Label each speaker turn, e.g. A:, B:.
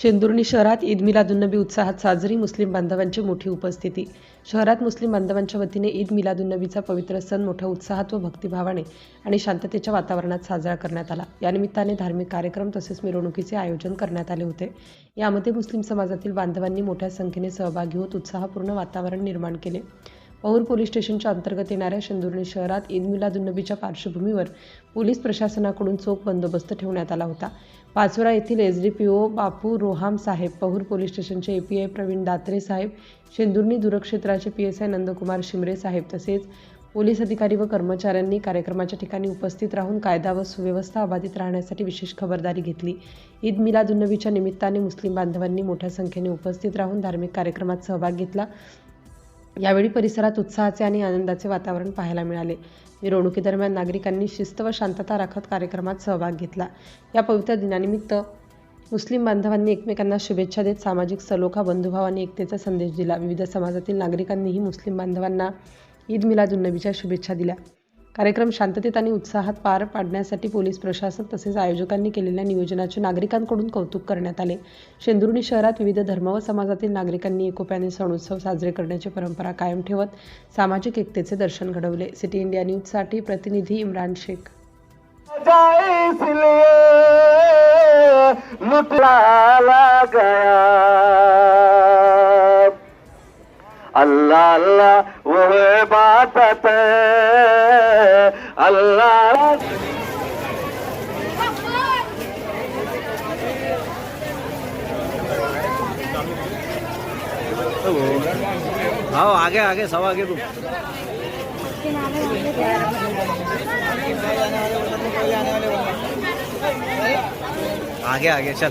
A: शेंदुर्णी शहरात ईद मिलादुन्नबी उत्साहात साजरी. मुस्लिम बांधवांची मोठी उपस्थिती. शहरात मुस्लिम बांधवांच्या वतीने ईद मिलादुन्नबीचा पवित्र सण मोठ्या उत्साहात व भक्तिभावाने आणि शांततेच्या वातावरणात साजरा करण्यात आला. या निमित्ताने धार्मिक कार्यक्रम तसेच मिरवणुकीचे आयोजन करण्यात आले होते. यामध्ये मुस्लिम समाजातील बांधवांनी मोठ्या संख्येने सहभागी होत उत्साहपूर्ण वातावरण निर्माण केले. पौर पोलीस स्टेशनच्या अंतर्गत येणाऱ्या शेंदुर्णी शहरात ईद मिलादुन्नबीच्या पार्श्वभूमीवर पोलीस प्रशासनाकडून चोख बंदोबस्त ठेवण्यात आला होता. पाचोरा येथील एसडीपीओ बापू रोहाम साहेब, पौर पोलीस स्टेशनचे एपीआय प्रवीण दात्रे साहेब, शेंदुर्णी दूरक्षेत्राचे पीएसआय नंदकुमार शिमरे साहेब तसेच पोलीस अधिकारी व कर्मचाऱ्यांनी कार्यक्रमाच्या ठिकाणी उपस्थित राहून कायदा व सुव्यवस्था अबाधित राहण्यासाठी विशेष खबरदारी घेतली. ईद मिलादुन्नबीच्या निमित्ताने मुस्लिम बांधवांनी मोठ्या संख्येने उपस्थित राहून धार्मिक कार्यक्रमात सहभाग घेतला. यावेळी परिसरात उत्साहाचे आणि आनंदाचे वातावरण पाहायला मिळाले. मिरवणुकीदरम्यान नागरिकांनी शिस्त व शांतता राखत कार्यक्रमात सहभाग घेतला. या पवित्र दिनानिमित्त मुस्लिम बांधवांनी एकमेकांना शुभेच्छा देत सामाजिक सलोखा, बंधुभाव आणि एकतेचा संदेश दिला. विविध समाजातील नागरिकांनीही मुस्लिम बांधवांना ईद मिलादुन्नबीच्या शुभेच्छा दिल्या. कार्यक्रम शांततेत आणि उत्साहात पार पाडण्यासाठी पोलीस प्रशासन तसेच आयोजकांनी केलेल्या नियोजनाचे नागरिकांकडून कौतुक करण्यात आले. शेंदुर्णी शहरात विविध धर्म व समाजातील नागरिकांनी एकोप्याने सण उत्सव साजरे करण्याची परंपरा कायम ठेवत सामाजिक एकतेचे दर्शन घडवले. सिटी इंडिया न्यूजसाठी प्रतिनिधी इम्रान शेख.
B: अल्लाह अल्लाह वो बात अल्लाह
C: आओ आगे आगे सब आगे तुम आगे आगे चल।